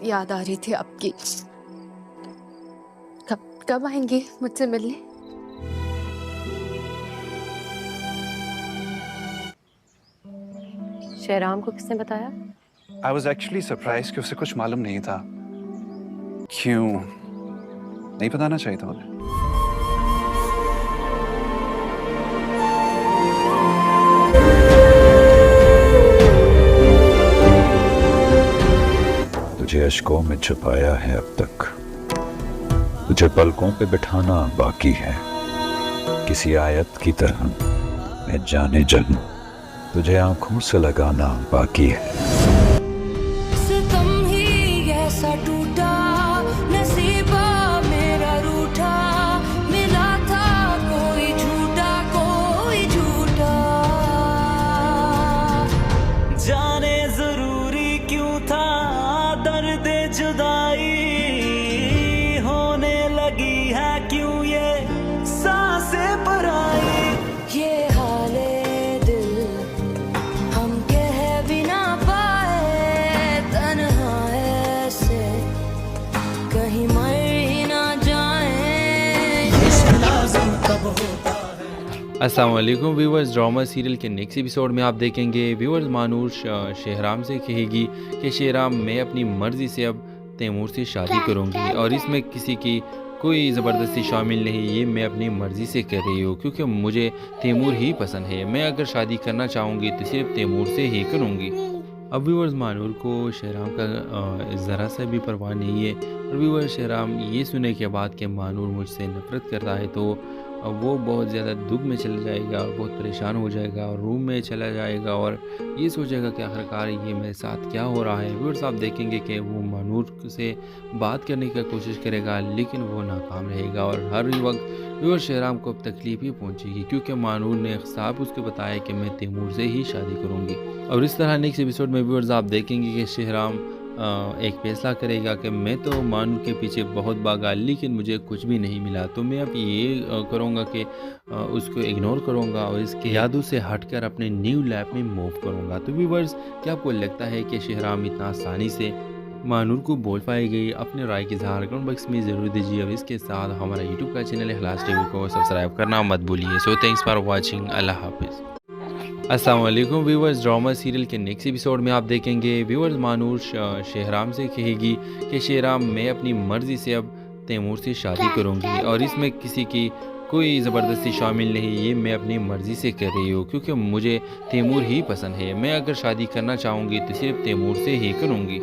याद आ रही थी आपकी। कब कब आएंगी मुझसे मिलने? शहराम को किसने बताया? आई वॉज एक्चुअली सरप्राइज कि उसे कुछ मालूम नहीं था। क्यों नहीं बताना चाहिए था उन्हें? तुझे अश्कों में छुपाया है अब तक, तुझे पलकों पे बिठाना बाकी है। किसी आयत की तरह मैं जाने जलूं, तुझे आंखों से लगाना बाकी है। सितम ही ऐसा टूटा, नसीबा मेरा रूठा, मिला था कोई झूठा जाने जरूरी क्यों था दर्द जुदाई, होने लगी है क्यों ये सांसें पराई। ये हाले दिल हम कह भी ना पाए, तन्हा ऐसे कहीं मर ही ना जाए। अस्सलाम वालेकुम व्यूवर्स, ड्रामा सीरियल के नेक्स्ट एपिसोड में आप देखेंगे व्यूवर्स मानूर शहराम से कहेगी कि शहराम मैं अपनी मर्ज़ी से अब तैमूर से शादी करूंगी और इसमें किसी की कोई ज़बरदस्ती शामिल नहीं, ये मैं अपनी मर्ज़ी से कर रही हूँ क्योंकि मुझे तैमूर ही पसंद है। मैं अगर शादी करना चाहूँगी तो सिर्फ तैमूर से ही करूँगी। अब व्यूवर्स मानूर को शहराम का ज़रा सा भी परवाह नहीं है और व्यूवर्स शहराम ये सुने के बाद कि मानूर मुझसे नफ़रत करता है तो वो बहुत ज़्यादा दुख में चला जाएगा और बहुत परेशान हो जाएगा और रूम में चला जाएगा और ये सोचेगा कि आखिरकार ये मेरे साथ क्या हो रहा है। व्यूअर्स आप देखेंगे कि वो मानूर से बात करने की कोशिश करेगा लेकिन वो नाकाम रहेगा और हर वक्त व्यूअर्स शहराम को अब तकलीफ ही पहुंचेगी क्योंकि मानूर ने साफ उसको बताया कि मैं तैमूर से ही शादी करूँगी। और इस तरह नेक्स्ट एपिसोड में व्यूअर्स आप देखेंगे कि शहराम एक फैसला करेगा कि मैं तो मानूर के पीछे बहुत भागा लेकिन मुझे कुछ भी नहीं मिला, तो मैं अब ये करूँगा कि उसको इग्नोर करूँगा और इसके यादों से हटकर अपने न्यू लाइफ में मूव करूँगा। तो व्यूअर्स क्या आपको लगता है कि शहराम इतना आसानी से मानूर को बोल पाएगी? अपने राय की इज़हार कमेंट बॉक्स में ज़रूर दीजिए और इसके साथ हमारा यूट्यूब का चैनल इखलास टीवी को सब्सक्राइब करना मत भूलिए। सो थैंक्स फॉर वॉचिंग, अल्लाह हाफिज़। अस्सलाम वालेकुम व्यूवर्स, ड्रामा सीरियल के नेक्स्ट एपिसोड में आप देखेंगे व्यूवर्स मानूर शहराम से कहेगी कि शहराम मैं अपनी मर्ज़ी से अब तैमूर से शादी करूंगी और इसमें किसी की कोई ज़बरदस्ती शामिल नहीं, ये मैं अपनी मर्ज़ी से कर रही हूँ क्योंकि मुझे तैमूर ही पसंद है। मैं अगर शादी करना चाहूँगी तो सिर्फ तैमूर से ही करूँगी।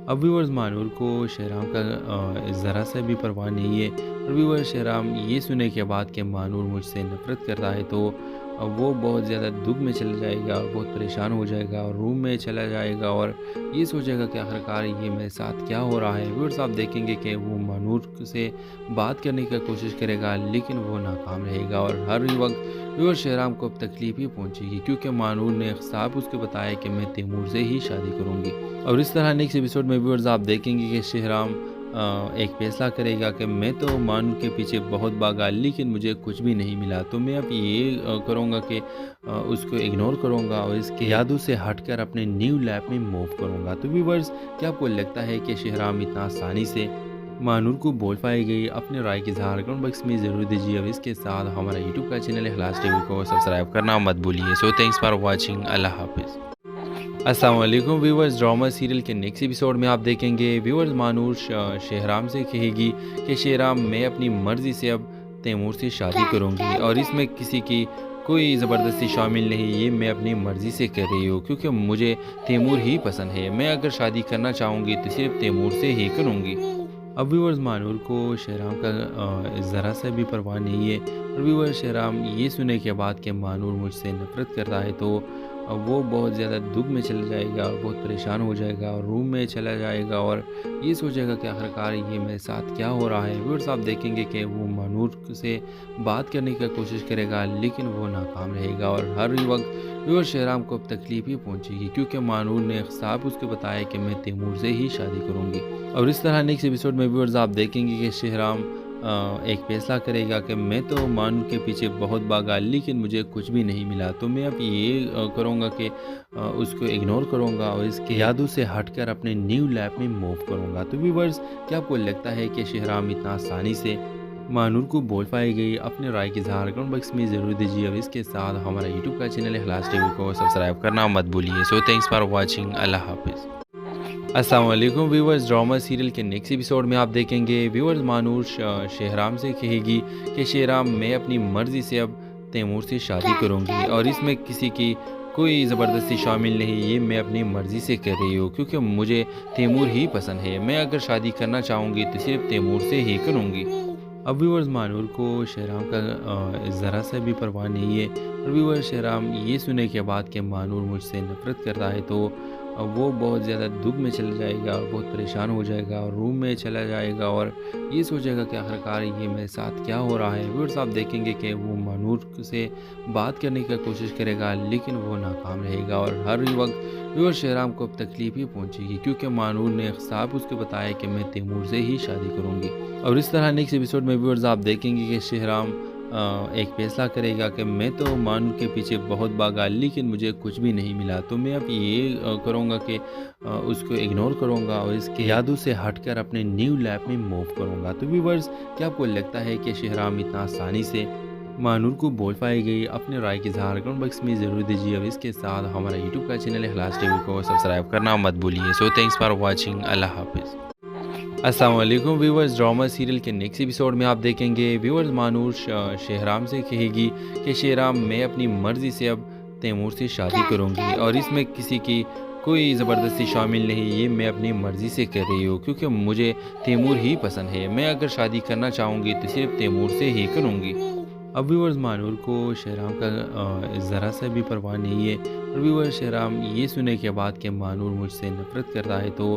अब व्यूवर्स मानूर को शहराम का ज़रा सा भी परवाह नहीं है और व्यूवर्स शहराम ये सुने के बाद कि मानूर मुझसे नफ़रत करता है तो वो बहुत ज़्यादा दुख में चला जाएगा और बहुत परेशान हो जाएगा और रूम में चला जाएगा और ये सोचेगा कि आखिरकार ये मेरे साथ क्या हो रहा है। व्यूअर्स आप देखेंगे कि वो मानूर से बात करने की कोशिश करेगा लेकिन वो नाकाम रहेगा और हर वक्त व्यूअर्स शहराम को अब तकलीफ ही पहुंचेगी क्योंकि मानूर ने साफ उसको बताया कि मैं तैमूर से ही शादी करूँगी। और इस तरह नेक्स्ट एपिसोड में व्यूअर्स आप देखेंगे कि शहराम एक फैसला करेगा कि मैं तो मानूर के पीछे बहुत भागा लेकिन मुझे कुछ भी नहीं मिला, तो मैं अब ये करूँगा कि उसको इग्नोर करूँगा और इसके यादों से हटकर अपने न्यू लाइफ में मूव करूँगा। तो व्यूअर्स क्या आपको लगता है कि शहराम इतना आसानी से मानूर को बोल पाएगी? अपने राय की इज़हार कमेंट बॉक्स में ज़रूर दीजिए और इसके साथ हमारा यूट्यूब का चैनल इखलास टीवी को सब्सक्राइब करना मत भूलिए। सो थैंक्स फॉर वॉचिंग, अल्लाह हाफिज़। अस्सलाम वालेकुम व्यूवर्स, ड्रामा सीरियल के नेक्स्ट एपिसोड में आप देखेंगे व्यूवर्स मानूर शहराम से कहेगी कि शहराम मैं अपनी मर्ज़ी से अब तैमूर से शादी करूंगी और इसमें किसी की कोई ज़बरदस्ती शामिल नहीं, ये मैं अपनी मर्ज़ी से कर रही हूँ क्योंकि मुझे तैमूर ही पसंद है। मैं अगर शादी करना चाहूँगी तो सिर्फ तैमूर से ही करूँगी। अब व्यूवर्स मानूर को शहराम का ज़रा सा भी परवाह नहीं है और व्यूवर्स शहराम ये सुने के बाद कि मानूर मुझसे नफ़रत करता है तो वो बहुत ज़्यादा दुख में चला जाएगा और बहुत परेशान हो जाएगा और रूम में चला जाएगा और ये सोचेगा कि आखिरकार ये मेरे साथ क्या हो रहा है। व्यूअर्स आप देखेंगे कि वो मानूर से बात करने की कोशिश करेगा लेकिन वो नाकाम रहेगा और हर वक्त व्यूअर्स शहराम को अब तकलीफ ही पहुंचेगी क्योंकि मानूर ने साफ उसको बताया कि मैं तैमूर से ही शादी करूँगी। और इस तरह नेक्स्ट एपिसोड में व्यूअर्स आप देखेंगे कि शहराम ایک فیصلہ کرے گا کہ میں تو مانور کے پیچھے بہت بھاگا لیکن مجھے کچھ بھی نہیں ملا، تو میں اب یہ کروں گا کہ اس کو اگنور کروں گا اور اس کے یادوں سے ہٹ کر اپنے نیو لائف میں موو کروں گا۔ تو ویورز، کیا آپ کو لگتا ہے کہ شہرام اتنا آسانی سے مانور کو بول پائے گی؟ اپنے رائے کی اظہار کمنٹ باکس میں ضرور دیجیے اور اس کے ساتھ ہمارا یوٹیوب کا چینل اخلاص ٹی وی کو سبسکرائب کرنا مت بھولیے۔ سو تھینکس فار واچنگ، اللہ حافظ۔ السلام علیکم ویورز، ڈرامہ سیریل کے نیکسٹ ایپیسوڈ میں آپ دیکھیں گے ویورز مانور شہرام سے کہے گی کہ شہرام میں اپنی مرضی سے اب تیمور سے شادی کروں گی اور اس میں کسی کی کوئی زبردستی شامل نہیں، یہ میں اپنی مرضی سے کر رہی ہوں کیونکہ مجھے تیمور ہی پسند ہے، میں اگر شادی کرنا چاہوں گی تو صرف تیمور سے ہی کروں گی۔ اب ویورز مانور کو شہرام کا ذرا سا بھی پرواہ نہیں ہے اور ویورز شہرام یہ سنے کے بعد کہ مانور مجھ سے نفرت کرتا ہے تو وہ بہت زیادہ دکھ میں چلا جائے گا اور بہت پریشان ہو جائے گا اور روم میں چلا جائے گا اور یہ سوچے گا کہ آخرکار یہ میرے ساتھ کیا ہو رہا ہے۔ ویورز آپ دیکھیں گے کہ وہ مانور سے بات کرنے کی کوشش کرے گا لیکن وہ ناکام رہے گا اور ہر وقت ویورز شہرام کو اب تکلیف ہی پہنچے گی کیونکہ مانور نے صاحب اس کو بتایا کہ میں تیمور سے ہی شادی کروں گی۔ اور اس طرح نیکسٹ ایپیسوڈ میں ویورز آپ دیکھیں گے کہ شہرام ایک فیصلہ کرے گا کہ میں تو مانور کے پیچھے بہت بھاگا لیکن مجھے کچھ بھی نہیں ملا، تو میں اب یہ کروں گا کہ اس کو اگنور کروں گا اور اس کے یادوں سے ہٹ کر اپنے نیو لائف میں موو کروں گا۔ تو ویورز، کیا آپ کو لگتا ہے کہ شہرام اتنا آسانی سے مانور کو بول پائے گی؟ اپنے رائے کی اظہار کمنٹ باکس میں ضرور دیجیے اور اس کے ساتھ ہمارا یوٹیوب کا چینل اخلاص ٹی وی کو سبسکرائب کرنا مت بھولیے۔ سو تھینکس فار واچنگ، اللہ حافظ۔ السلام علیکم ویورز، ڈرامہ سیریل کے نیکسٹ ایپیسوڈ میں آپ دیکھیں گے ویورز مانور شہرام سے کہے گی کہ شہرام میں اپنی مرضی سے اب تیمور سے شادی کروں گی اور اس میں کسی کی کوئی زبردستی شامل نہیں، یہ میں اپنی مرضی سے کر رہی ہوں کیونکہ مجھے تیمور ہی پسند ہے، میں اگر شادی کرنا چاہوں گی تو صرف تیمور سے ہی کروں گی۔ اب ویورز مانور کو شہرام کا ذرا سا بھی پرواہ نہیں ہے اور ویورز شہرام یہ سنے کے بعد کہ مانور مجھ سے نفرت کرتا ہے تو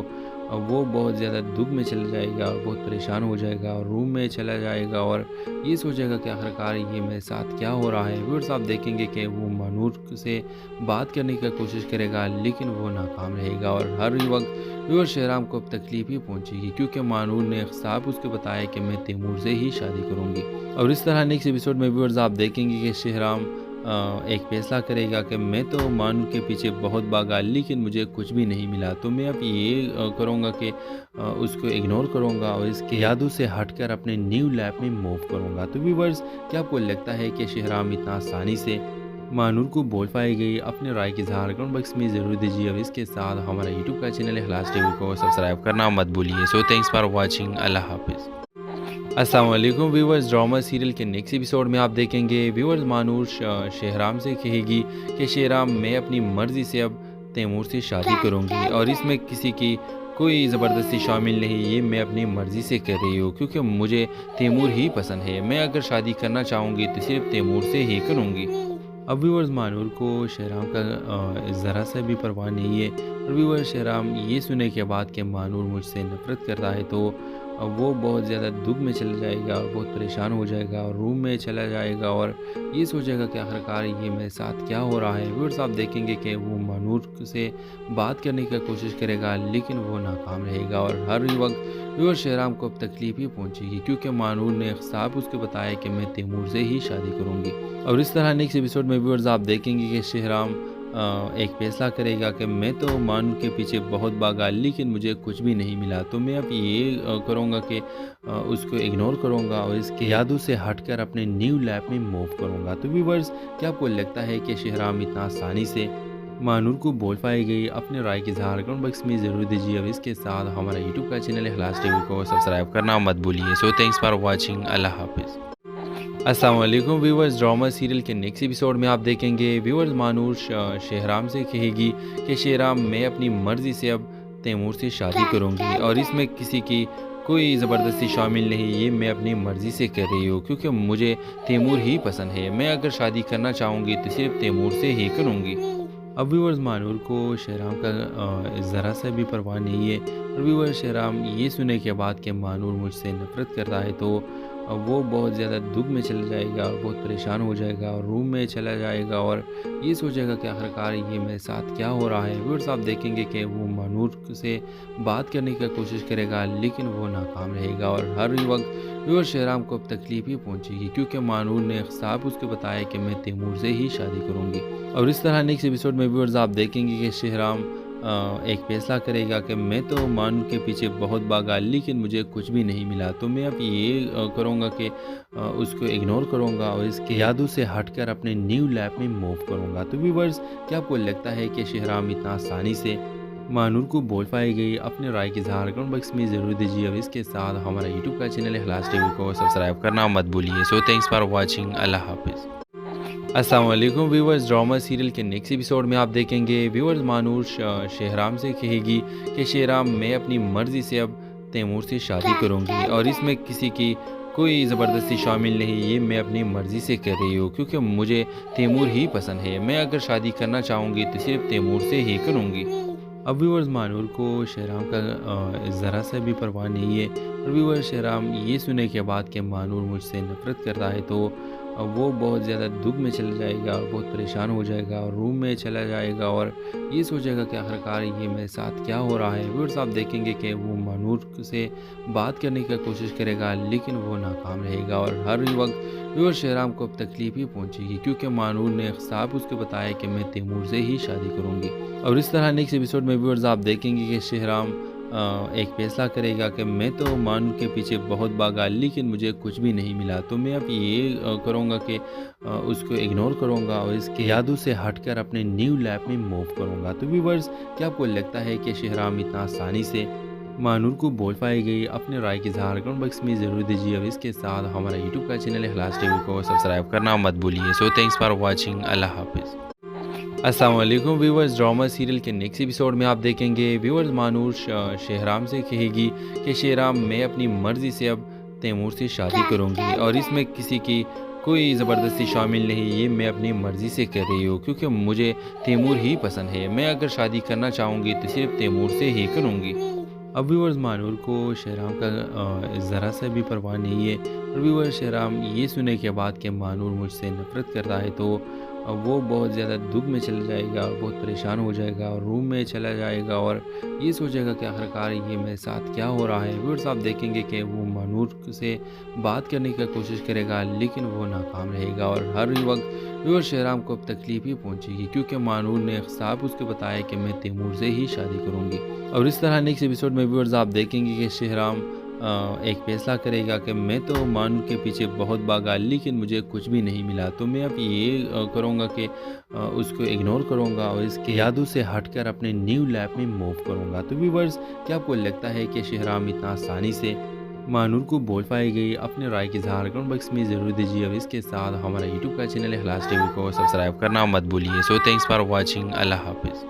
وہ بہت زیادہ دکھ میں چلا جائے گا اور بہت پریشان ہو جائے گا اور روم میں چلا جائے گا اور یہ سوچے گا کہ آخرکار یہ میرے ساتھ کیا ہو رہا ہے۔ ویورز آپ دیکھیں گے کہ وہ مانور سے بات کرنے کی کوشش کرے گا لیکن وہ ناکام رہے گا اور ہر وقت ویورز شہرام کو اب تکلیف ہی پہنچے گی کیونکہ مانور نے صاحب اس کو بتایا کہ میں تیمور سے ہی شادی کروں گی۔ اور اس طرح نیکسٹ ایپیسوڈ میں ویورز آپ دیکھیں گے کہ شہرام ایک فیصلہ کرے گا کہ میں تو مانور کے پیچھے بہت بھاگا لیکن مجھے کچھ بھی نہیں ملا، تو میں اب یہ کروں گا کہ اس کو اگنور کروں گا اور اس کے یادوں سے ہٹ کر اپنے نیو لائف میں موو کروں گا۔ تو ویورز، کیا آپ کو لگتا ہے کہ شہرام اتنا آسانی سے مانور کو بول پائے گی؟ اپنے رائے کی اظہار کمنٹ باکس میں ضرور دیجیے اور اس کے ساتھ ہمارا یوٹیوب کا چینل اخلاص ٹی وی کو سبسکرائب کرنا مت بھولیے۔ سو تھینکس فار واچنگ، اللہ حافظ۔ السلام علیکم ویورز، ڈرامہ سیریل کے نیکسٹ ایپیسوڈ میں آپ دیکھیں گے ویورز مانور شہرام سے کہے گی کہ شہرام میں اپنی مرضی سے اب تیمور سے شادی کروں گی اور اس میں کسی کی کوئی زبردستی شامل نہیں، یہ میں اپنی مرضی سے کر رہی ہوں کیونکہ مجھے تیمور ہی پسند ہے، میں اگر شادی کرنا چاہوں گی تو صرف تیمور سے ہی کروں گی۔ اب ویورز مانور کو شہرام کا ذرا سا بھی پرواہ نہیں ہے اور ویورز شہرام یہ سنے کے بعد کہ مانور مجھ سے نفرت کرتا ہے تو وہ بہت زیادہ دکھ میں چلا جائے گا اور بہت پریشان ہو جائے گا اور روم میں چلا جائے گا اور یہ سوچے گا کہ آخرکار یہ میرے ساتھ کیا ہو رہا ہے۔ ویورز آپ دیکھیں گے کہ وہ مانور سے بات کرنے کی کوشش کرے گا لیکن وہ ناکام رہے گا اور ہر وقت ویورز شہرام کو اب تکلیف ہی پہنچے گی کیونکہ مانور نے صاحب اس کو بتایا کہ میں تیمور سے ہی شادی کروں گی۔ اور اس طرح نیکسٹ ایپیسوڈ میں ویورز آپ دیکھیں گے کہ شہرام ایک فیصلہ کرے گا کہ میں تو مانور کے پیچھے بہت بھاگا لیکن مجھے کچھ بھی نہیں ملا، تو میں اب یہ کروں گا کہ اس کو اگنور کروں گا اور اس کے یادوں سے ہٹ کر اپنے نیو لائف میں موو کروں گا۔ تو ویورز، کیا آپ کو لگتا ہے کہ شہرام اتنا آسانی سے مانور کو بول پائے گی؟ اپنے رائے کی اظہار کمنٹ باکس میں ضرور دیجیے اور اس کے ساتھ ہمارا یوٹیوب کا چینل اخلاص ٹی وی کو سبسکرائب کرنا مت بھولیے۔ سو تھینکس فار واچنگ، اللہ حافظ۔ السلام علیکم ویورز، ڈرامہ سیریل کے نیکسٹ ایپیسوڈ میں آپ دیکھیں گے ویورز مانور شہرام سے کہے گی کہ شہرام میں اپنی مرضی سے اب تیمور سے شادی کروں گی اور اس میں کسی کی کوئی زبردستی شامل نہیں، یہ میں اپنی مرضی سے کر رہی ہوں کیونکہ مجھے تیمور ہی پسند ہے، میں اگر شادی کرنا چاہوں گی تو صرف تیمور سے ہی کروں گی۔ اب ویورز مانور کو شہرام کا ذرا سا بھی پرواہ نہیں ہے اور ویورز شہرام یہ سنے کے بعد کہ مانور مجھ سے نفرت کرتا ہے تو وہ بہت زیادہ دکھ میں چلا جائے گا اور بہت پریشان ہو جائے گا اور روم میں چلا جائے گا اور یہ سوچے گا کہ آخرکار یہ میرے ساتھ کیا ہو رہا ہے۔ ویورز آپ دیکھیں گے کہ وہ مانور سے بات کرنے کی کوشش کرے گا لیکن وہ ناکام رہے گا اور ہر وقت ویور شہرام کو اب تکلیف ہی پہنچے گی کیونکہ مانور نے صاحب اس کو بتایا کہ میں تیمور سے ہی شادی کروں گی۔ اور اس طرح نیکسٹ ایپیسوڈ میں ویورز آپ دیکھیں گے کہ شہرام ایک فیصلہ کرے گا کہ میں تو مانور کے پیچھے بہت بھاگا لیکن مجھے کچھ بھی نہیں ملا، تو میں اب یہ کروں گا کہ اس کو اگنور کروں گا اور اس کی یادوں سے ہٹ کر اپنے نیو لائف میں موو کروں گا۔ تو ویورز کیا آپ کو لگتا ہے کہ شہرام اتنا آسانی سے مانور کو بول پائے گئی؟ اپنے رائے کی اظہار کمنٹ باکس میں ضرور دیجیے اور اس کے ساتھ ہمارا یوٹیوب کا چینل اخلاص ٹی وی کو سبسکرائب کرنا مت بھولیے۔ سو تھینکس فار واچنگ، اللہ حافظ۔ السلام علیکم ویورز، ڈرامہ سیریل کے نیکسٹ ایپیسوڈ میں آپ دیکھیں گے ویورز مانور شہرام سے کہے گی کہ شہرام میں اپنی مرضی سے اب تیمور سے شادی کروں گی اور اس میں کسی کی کوئی زبردستی شامل نہیں، یہ میں اپنی مرضی سے کر رہی ہوں کیونکہ مجھے تیمور ہی پسند ہے، میں اگر شادی کرنا چاہوں گی تو صرف تیمور سے ہی کروں گی۔ اب ویورز مانور کو شہرام کا ذرا سا بھی پرواہ نہیں ہے اور ویورز شہرام یہ سنے کے بعد کہ مانور مجھ سے نفرت کرتا ہے تو وہ بہت زیادہ دکھ میں چلا جائے گا اور بہت پریشان ہو جائے گا اور روم میں چلا جائے گا اور یہ سوچے گا کہ آخرکار یہ میرے ساتھ کیا ہو رہا ہے۔ ویورز آپ دیکھیں گے کہ وہ مانور سے بات کرنے کی کوشش کرے گا لیکن وہ ناکام رہے گا اور ہر وقت ویورز شہرام کو اب تکلیف ہی پہنچے گی کیونکہ مانور نے صاحب اس کو بتایا کہ میں تیمور سے ہی شادی کروں گی۔ اور اس طرح نیکسٹ ایپیسوڈ میں ویورز آپ دیکھیں گے کہ شہرام ایک فیصلہ کرے گا کہ میں تو مانور کے پیچھے بہت بھاگا لیکن مجھے کچھ بھی نہیں ملا، تو میں اب یہ کروں گا کہ اس کو اگنور کروں گا اور اس کی یادوں سے ہٹ کر اپنے نیو لائف میں موو کروں گا۔ تو ویورز کیا آپ کو لگتا ہے کہ شہرام اتنا آسانی سے مانور کو بول پائے گئی؟ اپنے رائے کی اظہار کمنٹ باکس میں ضرور دیجیے اور اس کے ساتھ ہمارا یوٹیوب کا چینل اخلاص ٹی وی کو سبسکرائب کرنا مت بھولیے۔ سو تھینکس فار واچنگ، اللہ حافظ۔ السلام علیکم ویورز، ڈرامہ سیریل کے نیکسٹ ایپیسوڈ میں آپ دیکھیں گے ویورز مانور شہرام سے کہے گی کہ شہرام میں اپنی مرضی سے اب تیمور سے شادی کروں گی اور اس میں کسی کی کوئی زبردستی شامل نہیں، یہ میں اپنی مرضی سے کر رہی ہوں کیونکہ مجھے تیمور ہی پسند ہے، میں اگر شادی کرنا چاہوں گی تو صرف تیمور سے ہی کروں گی۔ اب ویورز مانور کو شہرام کا ذرا سا بھی پرواہ نہیں ہے اور ویورز شہرام یہ سنے کے بعد کہ مانور مجھ سے نفرت کرتا ہے تو وہ بہت زیادہ دکھ میں چلا جائے گا اور بہت پریشان ہو جائے گا اور روم میں چلا جائے گا اور یہ سوچے گا کہ آخرکار یہ میرے ساتھ کیا ہو رہا ہے۔ ویورز آپ دیکھیں گے کہ وہ مانور سے بات کرنے کی کوشش کرے گا لیکن وہ ناکام رہے گا اور ہر وقت ویورز شہرام کو اب تکلیف ہی پہنچے گی کیونکہ مانور نے صاحب اس کو بتایا کہ میں تیمور سے ہی شادی کروں گی۔ اور اس طرح نیکسٹ ایپیسوڈ میں ویورز آپ دیکھیں گے کہ شہرام ایک فیصلہ کرے گا کہ میں تو مانور کے پیچھے بہت بھاگا لیکن مجھے کچھ بھی نہیں ملا، تو میں اب یہ کروں گا کہ اس کو اگنور کروں گا اور اس کی یادوں سے ہٹ کر اپنے نیو لائف میں موو کروں گا۔ تو ویورز کیا آپ کو لگتا ہے کہ شہرام اتنا آسانی سے مانور کو بول پائے گئی؟ اپنے رائے کی اظہار کمنٹ باکس میں ضرور دیجیے اور اس کے ساتھ ہمارا یوٹیوب کا چینل اخلاص ٹی وی کو سبسکرائب کرنا مت بھولیے۔ سو تھینکس فار واچنگ، اللہ حافظ۔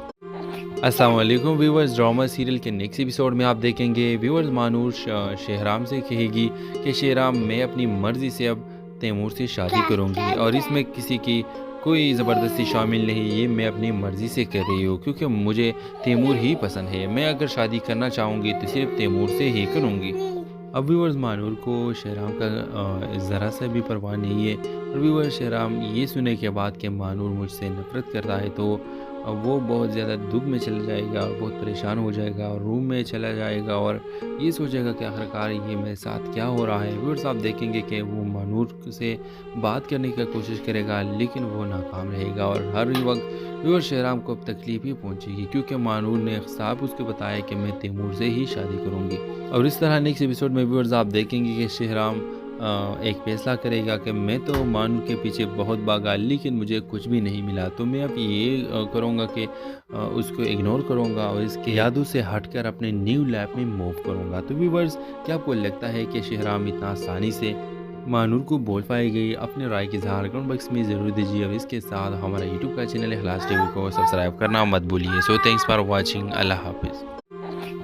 السلام علیکم ویورز، ڈرامہ سیریل کے نیکسٹ ایپیسوڈ میں آپ دیکھیں گے ویورز مانور شہرام سے کہے گی کہ شہرام میں اپنی مرضی سے اب تیمور سے شادی کروں گی اور اس میں کسی کی کوئی زبردستی شامل نہیں، یہ میں اپنی مرضی سے کر رہی ہوں کیونکہ مجھے تیمور ہی پسند ہے، میں اگر شادی کرنا چاہوں گی تو صرف تیمور سے ہی کروں گی۔ اب ویورز مانور کو شہرام کا ذرا سا بھی پرواہ نہیں ہے اور ویورز شہرام یہ سنے کے بعد کہ مانور مجھ سے نفرت کرتا ہے تو وہ بہت زیادہ دکھ میں چلا جائے گا اور بہت پریشان ہو جائے گا اور روم میں چلا جائے گا اور یہ سوچے گا کہ آخرکار یہ میرے ساتھ کیا ہو رہا ہے۔ ویورز آپ دیکھیں گے کہ وہ مانور سے بات کرنے کی کوشش کرے گا لیکن وہ ناکام رہے گا اور ہر وقت ویورز شہرام کو اب تکلیف ہی پہنچے گی کیونکہ مانور نے صاحب اس کو بتایا کہ میں تیمور سے ہی شادی کروں گی۔ اور اس طرح نیکسٹ ایپیسوڈ میں ویورز آپ دیکھیں گے کہ شہرام ایک فیصلہ کرے گا کہ میں تو مانور کے پیچھے بہت بھاگا لیکن مجھے کچھ بھی نہیں ملا، تو میں اب یہ کروں گا کہ اس کو اگنور کروں گا اور اس کی یادوں سے ہٹ کر اپنے نیو لائف میں موو کروں گا۔ تو ویورز کیا آپ کو لگتا ہے کہ شہرام اتنا آسانی سے مانور کو بول پائے گئی؟ اپنے رائے کی اظہار کمنٹ باکس میں ضرور دیجیے اور اس کے ساتھ ہمارا یوٹیوب کا چینل اخلاص ٹی وی کو سبسکرائب کرنا مت بھولیے۔ سو تھینکس فار واچنگ، اللہ حافظ۔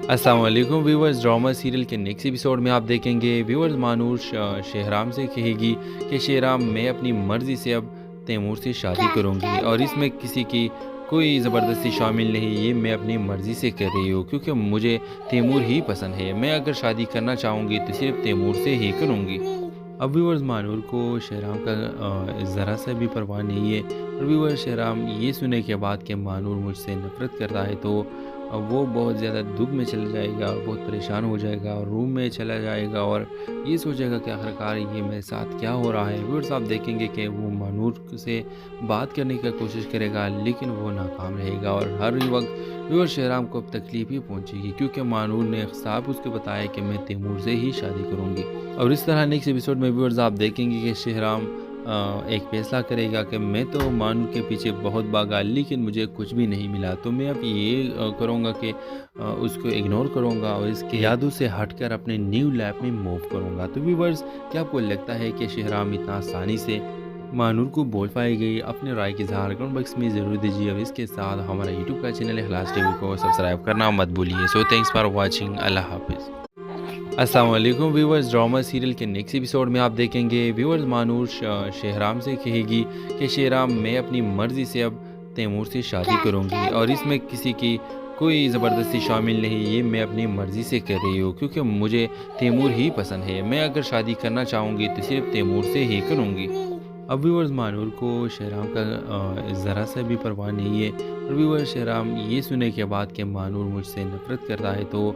السلام علیکم ویورز، ڈرامہ سیریل کے نیکسٹ ایپیسوڈ میں آپ دیکھیں گے ویورز مانور شہرام سے کہے گی کہ شہرام میں اپنی مرضی سے اب تیمور سے شادی کروں گی اور اس میں کسی کی کوئی زبردستی شامل نہیں، یہ میں اپنی مرضی سے کر رہی ہوں کیونکہ مجھے تیمور ہی پسند ہے، میں اگر شادی کرنا چاہوں گی تو صرف تیمور سے ہی کروں گی۔ अब व्यूअर्स मानूर को शहराम का ज़रा सा भी परवाह नहीं है। और व्यूअर्स शहराम ये सुने के बाद कि मानूर मुझसे नफ़रत करता है तो वो बहुत ज़्यादा दुख में चला जाएगा, बहुत परेशान हो जाएगा और रूम में चला जाएगा और ये सोचेगा कि आखिरकार ये मेरे साथ क्या हो रहा है। व्यूअर्स आप देखेंगे कि वो मानूर से बात करने की कोशिश करेगा लेकिन वो नाकाम रहेगा और हर वक्त व्यूअर्स शहराम को अब तकलीफ ही पहुंचेगी क्योंकि मानूर ने साफ उसको बताया कि मैं तैमूर से ही शादी करूंगी। और इस तरह नेक्स्ट एपिसोड में व्यूअर्स आप देखेंगे कि शहराम एक फैसला करेगा कि मैं तो मानूर के पीछे बहुत भागा लेकिन मुझे कुछ भी नहीं मिला, तो मैं अब ये करूँगा कि उसको इग्नोर करूँगा और इसके यादों से हटकर अपने न्यू लाइफ में मूव करूँगा। तो व्यूअर्स क्या आपको लगता है कि शहराम इतना आसानी से मानूर को बोल पाएगी? अपने राय की इज़हार कमेंट बॉक्स में ज़रूर दीजिए और इसके साथ हमारा यूट्यूब का चैनल इखलास टीवी को सब्सक्राइब करना मत भूलिए। So thanks for watching. अल्लाह हाफिज़। अस्सलाम वालेकुम व्यूअर्स, ड्रामा सीरियल के नेक्स्ट एपिसोड में आप देखेंगे व्यूअर्स मानूर शहराम से कहेगी कि शहराम मैं अपनी मर्ज़ी से अब तैमूर से शादी करूंगी और इसमें किसी की कोई ज़बरदस्ती शामिल नहीं, ये मैं अपनी मर्ज़ी से कर रही हूँ क्योंकि मुझे तैमूर ही पसंद है। मैं अगर शादी करना चाहूँगी तो सिर्फ तैमूर से ही करूँगी। अब व्यूअर्स मानूर को शहराम का ज़रा सा भी परवाह नहीं है। और व्यूअर्स शहराम ये सुने के बाद कि मानूर मुझसे नफ़रत करता है तो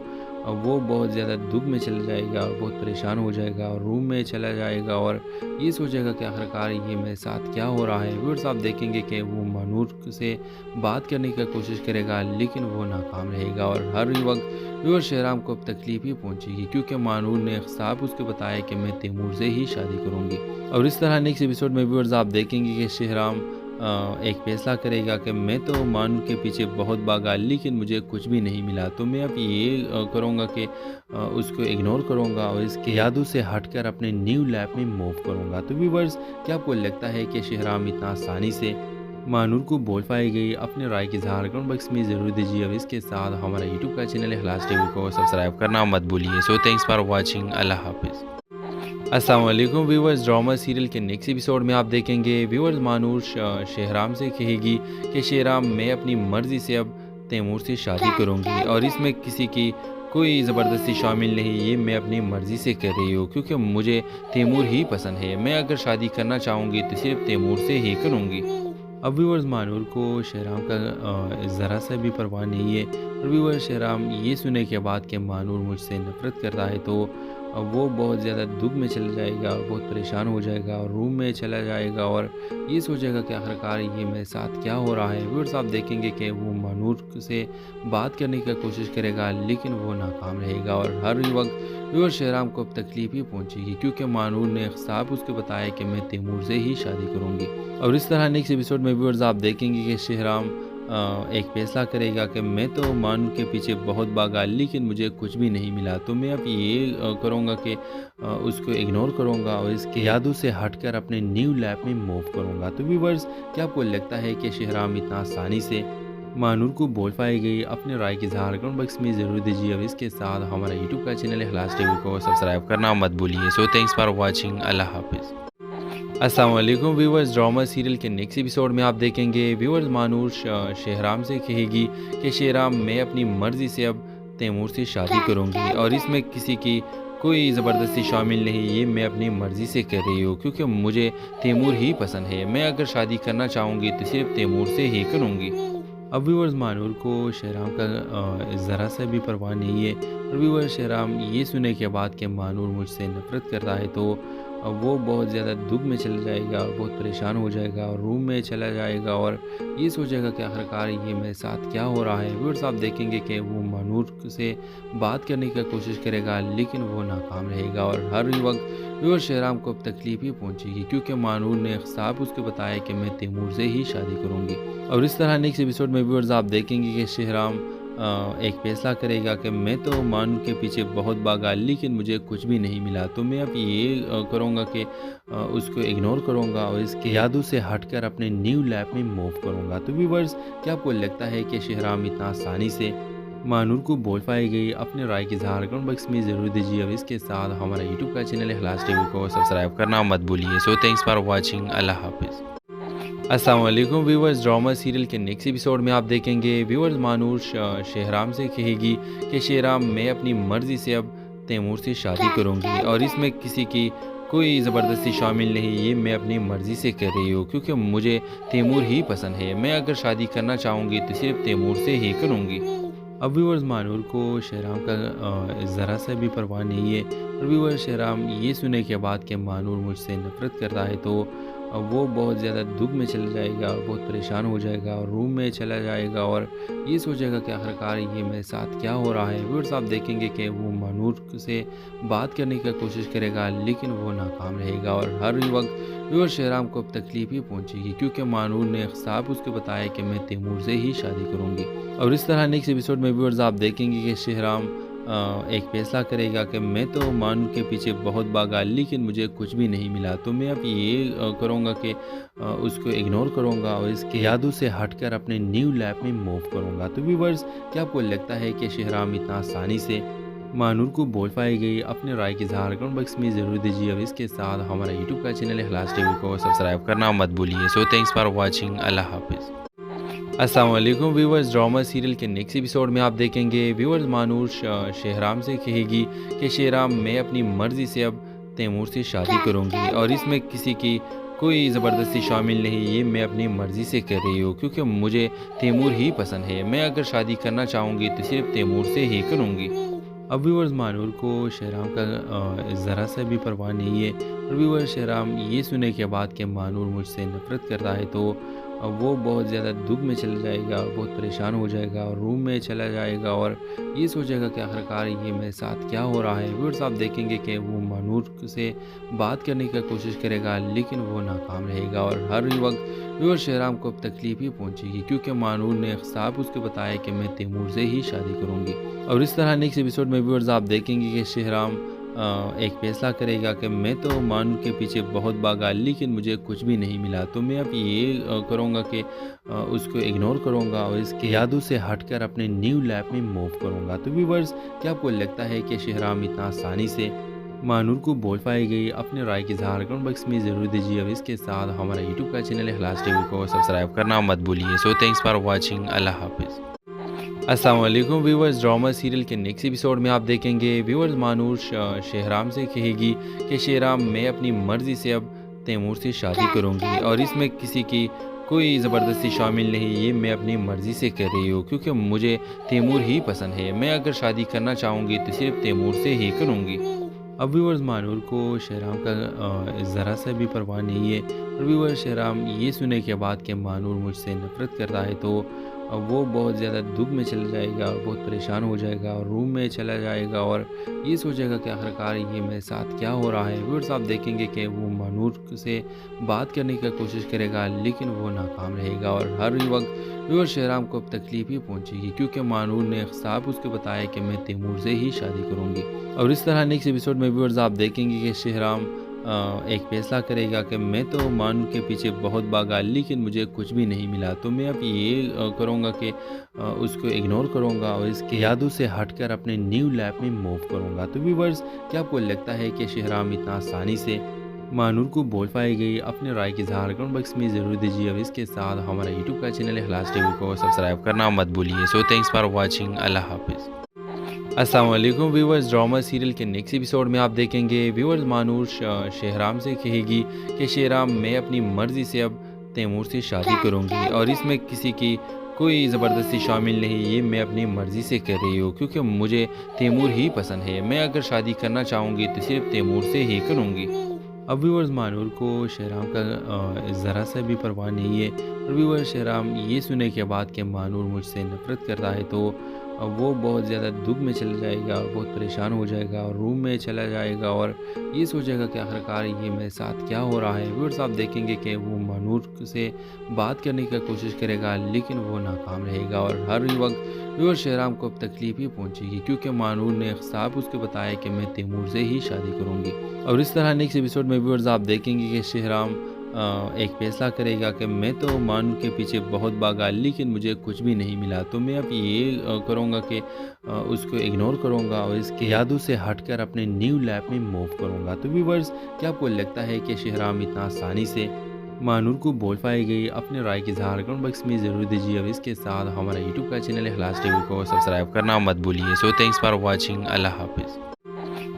वो बहुत ज़्यादा दुख में चला जाएगा, बहुत परेशान हो जाएगा और रूम में चला जाएगा और ये सोचेगा कि आखिरकार ये मेरे साथ क्या हो रहा है। व्यूअर्स आप देखेंगे कि वो मानूर से बात करने की कोशिश करेगा लेकिन वो नाकाम रहेगा और हर वक्त व्यूअर्स शहराम को अब तकलीफ ही पहुंचेगी क्योंकि मानूर ने साफ उसको बताया कि मैं तैमूर से ही शादी करूंगी। और इस तरह नेक्स्ट एपिसोड में व्यूअर्स आप देखेंगे कि शहराम एक फैसला करेगा कि मैं तो मानूर के पीछे बहुत भागा लेकिन मुझे कुछ भी नहीं मिला, तो मैं अब ये करूँगा कि उसको इग्नोर करूँगा और इसके यादों से हटकर अपने न्यू लाइफ में मूव करूँगा। तो व्यूअर्स क्या आपको लगता है कि शहराम इतना आसानी से मानूर को बोल पाएगी? अपने राय की इज़हार कमेंट बॉक्स में ज़रूर दीजिए और इसके साथ हमारा यूट्यूब का चैनल इखलास टीवी को सब्सक्राइब करना मत भूलिए। So thanks for watching. अल्लाह हाफिज़। अस्सलाम वालेकुम व्यूअर्स, ड्रामा सीरियल के नेक्स्ट एपिसोड में आप देखेंगे व्यूअर्स मानूर शहराम से कहेगी कि शहराम मैं अपनी मर्ज़ी से अब तैमूर से शादी करूंगी और इसमें किसी की कोई ज़बरदस्ती शामिल नहीं, ये मैं अपनी मर्ज़ी से कर रही हूँ क्योंकि मुझे तैमूर ही पसंद है। मैं अगर शादी करना चाहूँगी तो सिर्फ तैमूर से ही करूँगी। अब व्यूअर्स मानूर को शहराम का ज़रा सा भी परवाह नहीं है। और व्यूअर्स शहराम ये सुने के बाद कि मानूर मुझसे नफ़रत करता है तो वो बहुत ज़्यादा दुख में चला जाएगा, बहुत परेशान हो जाएगा और रूम में चला जाएगा और ये सोचेगा कि आखिरकार ये मेरे साथ क्या हो रहा है। व्यूअर्स आप देखेंगे कि वो मानूर से बात करने की कोशिश करेगा लेकिन वो नाकाम रहेगा और हर वक्त व्यूअर्स शहराम को अब तकलीफ ही पहुंचेगी क्योंकि मानूर ने साफ उसको बताया कि मैं तैमूर से ही शादी करूंगी। और इस तरह नेक्स्ट एपिसोड में व्यूअर्स आप देखेंगे कि शहराम एक फैसला करेगा कि मैं तो मानूर के पीछे बहुत भागा लेकिन मुझे कुछ भी नहीं मिला, तो मैं अब ये करूँगा कि उसको इग्नोर करूँगा और इसके यादों से हटकर अपने न्यू लाइफ में मूव करूँगा। तो व्यूअर्स क्या आपको लगता है कि शहराम इतना आसानी से मानूर को बोल पाएगी? अपने राय की इज़हार कमेंट बॉक्स में ज़रूर दीजिए और इसके साथ हमारा यूट्यूब का चैनल इखलास टीवी को सब्सक्राइब करना मत भूलिए। So thanks for watching. अल्लाह हाफिज़। अस्सलाम वालेकुम व्यूअर्स, ड्रामा सीरियल के नेक्स्ट एपिसोड में आप देखेंगे व्यूअर्स मानूर शहराम से कहेगी कि शहराम मैं अपनी मर्ज़ी से अब तैमूर से शादी करूंगी और इसमें किसी की कोई ज़बरदस्ती शामिल नहीं, ये मैं अपनी मर्ज़ी से कर रही हूँ क्योंकि मुझे तैमूर ही पसंद है। मैं अगर शादी करना चाहूँगी तो सिर्फ तैमूर से ही करूँगी। अब व्यूअर्स मानूर को शहराम का ज़रा सा भी परवाह नहीं है। और व्यूअर्स शहराम ये सुने के बाद कि मानूर मुझसे नफ़रत करता है तो वो बहुत ज़्यादा दुख में चला जाएगा, बहुत परेशान हो जाएगा और रूम में चला जाएगा और ये सोचेगा कि आखिरकार ये मेरे साथ क्या हो रहा है। व्यूअर्स आप देखेंगे कि वो मानूर से बात करने की कोशिश करेगा लेकिन वो नाकाम रहेगा और हर वक्त व्यूअर्स शहराम को अब तकलीफ ही पहुंचेगी क्योंकि मानूर ने साफ उसको बताया कि मैं तैमूर से ही शादी करूंगी। और इस तरह नेक्स्ट एपिसोड में व्यूअर्स आप देखेंगे कि शहराम एक फैसला करेगा कि मैं तो मानूर के पीछे बहुत भागा लेकिन मुझे कुछ भी नहीं मिला, तो मैं अब ये करूँगा कि उसको इग्नोर करूँगा और इसके यादों से हटकर अपने न्यू लाइफ में मूव करूँगा। तो व्यूअर्स क्या आपको लगता है कि शहराम इतना आसानी से मानूर को बोल पाएगी? अपने राय की इज़हार कमेंट बॉक्स में ज़रूर दीजिए और इसके साथ हमारा यूट्यूब का चैनल इखलास टीवी को सब्सक्राइब करना मत भूलिए। So thanks for watching. अल्लाह हाफिज़। अस्सलाम वालेकुम व्यूअर्स, ड्रामा सीरियल के नेक्स्ट एपिसोड में आप देखेंगे व्यूअर्स मानूर शहराम से कहेगी कि शहराम मैं अपनी मर्ज़ी से अब तैमूर से शादी करूंगी और इसमें किसी की कोई ज़बरदस्ती शामिल नहीं, ये मैं अपनी मर्ज़ी से कर रही हूँ क्योंकि मुझे तैमूर ही पसंद है। मैं अगर शादी करना चाहूँगी तो सिर्फ़ तैमूर से ही करूँगी। अब व्यूअर्स मानूर को शहराम का ज़रा सा भी परवाह नहीं है। और व्यूअर्स शहराम ये सुने के बाद कि मानूर मुझसे नफ़रत करता है तो वो बहुत ज़्यादा दुख में चला जाएगा, बहुत परेशान हो जाएगा और रूम में चला जाएगा और ये सोचेगा कि आखिरकार ये मेरे साथ क्या हो रहा है। व्यूअर्स आप देखेंगे कि वो मानूर से बात करने की कोशिश करेगा लेकिन वो नाकाम रहेगा और हर वक्त व्यूअर्स शहराम को अब तकलीफ ही पहुंचेगी क्योंकि मानूर ने साफ उसको बताया कि मैं तैमूर से ही शादी करूंगी। और इस तरह नेक्स्ट एपिसोड में व्यूअर्स आप देखेंगे कि शहराम एक फैसला करेगा कि मैं तो मानूर के पीछे बहुत भागा लेकिन मुझे कुछ भी नहीं मिला, तो मैं अब ये करूँगा कि उसको इग्नोर करूँगा और इसके यादों से हटकर अपने न्यू लाइफ में मूव करूँगा। तो व्यूअर्स क्या आपको लगता है कि शहराम इतना आसानी से मानूर को बोल पाएगी? अपने राय की इज़हार कमेंट बॉक्स में ज़रूर दीजिए। अब इसके साथ हमारा यूट्यूब का चैनल इखलास टीवी को सब्सक्राइब करना मत भूलिए। So thanks for watching. अल्लाह हाफिज़। अस्सलाम वालेकुम व्यूअर्स, ड्रामा सीरियल के नेक्स्ट एपिसोड में आप देखेंगे व्यूअर्स मानूर शहराम से कहेगी कि शहराम मैं अपनी मर्ज़ी से अब तैमूर से शादी करूंगी और इसमें किसी की कोई ज़बरदस्ती शामिल नहीं, ये मैं अपनी मर्ज़ी से कर रही हूँ क्योंकि मुझे तैमूर ही पसंद है। मैं अगर शादी करना चाहूँगी तो सिर्फ़ तैमूर से ही करूँगी। अब व्यूअर्स मानूर को शहराम का ज़रा सा भी परवाह नहीं है। और व्यूअर्स शहराम ये सुने के बाद कि मानूर मुझसे नफ़रत करता है तो वो बहुत ज़्यादा दुख में चला जाएगा, बहुत परेशान हो जाएगा और रूम में चला जाएगा और ये सोचेगा कि आखिरकार ये मेरे साथ क्या हो रहा है। व्यूअर्स आप देखेंगे कि वो मानूर से बात करने की कोशिश करेगा लेकिन वो नाकाम रहेगा और हर वक्त व्यूअर्स शहराम को अब तकलीफ ही पहुंचेगी क्योंकि मानूर ने साफ उसको बताया कि मैं तैमूर से ही शादी करूंगी। और इस तरह नेक्स्ट एपिसोड में व्यूअर्स आप देखेंगे कि शहराम एक फैसला करेगा कि मैं तो मानूर के पीछे बहुत भागा लेकिन मुझे कुछ भी नहीं मिला, तो मैं अब ये करूँगा कि उसको इग्नोर करूँगा और इसके यादों से हटकर अपने न्यू लाइफ में मूव करूँगा। तो व्यूअर्स क्या आपको लगता है कि शहराम इतना आसानी से मानूर को बोल पाएगी? अपने राय की इज़हार कमेंट बॉक्स में ज़रूर दीजिए। अब इसके साथ हमारा यूट्यूब का चैनल इखलास टीवी को सब्सक्राइब करना मत भूलिए। So thanks for watching. अल्लाह हाफिज़। अस्सलाम वालेकुम व्यूअर्स, ड्रामा सीरियल के नेक्स्ट एपिसोड में आप देखेंगे व्यूअर्स मानूर शहराम से कहेगी कि शहराम मैं अपनी मर्ज़ी से अब तैमूर से शादी करूंगी और इसमें किसी की कोई ज़बरदस्ती शामिल नहीं, ये मैं अपनी मर्ज़ी से कर रही हूँ क्योंकि मुझे तैमूर ही पसंद है। मैं अगर शादी करना चाहूँगी तो सिर्फ़ तैमूर से ही करूँगी। अब व्यूअर्स मानूर को शहराम का ज़रा सा भी परवाह नहीं है। और व्यूअर्स शहराम ये सुने के बाद कि मानूर मुझसे नफ़रत करता है तो वो बहुत ज़्यादा दुख में चला जाएगा, बहुत परेशान हो जाएगा और रूम में चला जाएगा और ये सोचेगा कि आखिरकार ये मेरे साथ क्या हो रहा है। व्यूअर्स आप देखेंगे कि वो मानूर से बात करने की कोशिश करेगा लेकिन वो नाकाम रहेगा और हर वक्त व्यूअर्स शहराम को अब तकलीफ ही पहुंचेगी क्योंकि मानूर ने साफ उसको बताया कि मैं तैमूर से ही शादी करूंगी। और इस तरह नेक्स्ट एपिसोड में व्यूअर्स आप देखेंगे कि शहराम एक फैसला करेगा कि मैं तो मानूर के पीछे बहुत भागा लेकिन मुझे कुछ भी नहीं मिला, तो मैं अब ये करूँगा कि उसको इग्नोर करूँगा और इसके यादों से हटकर अपने न्यू लाइफ में मूव करूँगा। तो व्यूअर्स क्या आपको लगता है कि शहराम इतना आसानी से मानूर को बोल पाएगी? अपने राय की इज़हार कमेंट बॉक्स में ज़रूर दीजिए। अब इसके साथ हमारा यूट्यूब का चैनल इखलास टीवी को सब्सक्राइब करना मत भूलिए। So thanks for watching. अल्लाह हाफिज़। अस्सलाम वालेकुम व्यूअर्स, ड्रामा सीरियल के नेक्स्ट एपिसोड में आप देखेंगे व्यूअर्स मानूर शहराम से कहेगी कि शहराम मैं अपनी मर्ज़ी से अब तैमूर से शादी करूंगी और इसमें किसी की कोई ज़बरदस्ती शामिल नहीं, ये मैं अपनी मर्ज़ी से कर रही हूँ क्योंकि मुझे तैमूर ही पसंद है। मैं अगर शादी करना चाहूँगी तो सिर्फ़ तैमूर से ही करूँगी। अब व्यूअर्स मानूर को शहराम का ज़रा सा भी परवाह नहीं है। और व्यूअर्स शहराम ये सुने के बाद कि मानूर मुझसे नफ़रत करता है तो वो बहुत ज़्यादा दुख में चला जाएगा, बहुत परेशान हो जाएगा और रूम में चला जाएगा और ये सोचेगा कि आखिरकार ये मेरे साथ क्या हो रहा है। व्यूअर्स आप देखेंगे कि वो मानूर से बात करने की कोशिश करेगा लेकिन वो नाकाम रहेगा और हर वक्त व्यूअर्स शहराम को अब तकलीफ ही पहुंचेगी क्योंकि मानूर ने साफ उसको बताया कि मैं तैमूर से ही शादी करूंगी। और इस तरह नेक्स्ट एपिसोड में व्यूअर्स आप देखेंगे कि शहराम एक फैसला करेगा कि मैं तो मानूर के पीछे बहुत भागा लेकिन मुझे कुछ भी नहीं मिला, तो मैं अब ये करूँगा कि उसको इग्नोर करूँगा और इसके यादों से हटकर अपने न्यू लाइफ में मूव करूँगा। तो व्यूअर्स क्या आपको लगता है कि शहराम इतना आसानी से मानूर को बोल पाएगी? अपने राय की इज़हार कमेंट बॉक्स में ज़रूर दीजिए। अब इसके साथ हमारा यूट्यूब का चैनल इखलास टीवी को सब्सक्राइब करना मत भूलिए। So thanks for watching. अल्लाह हाफिज़।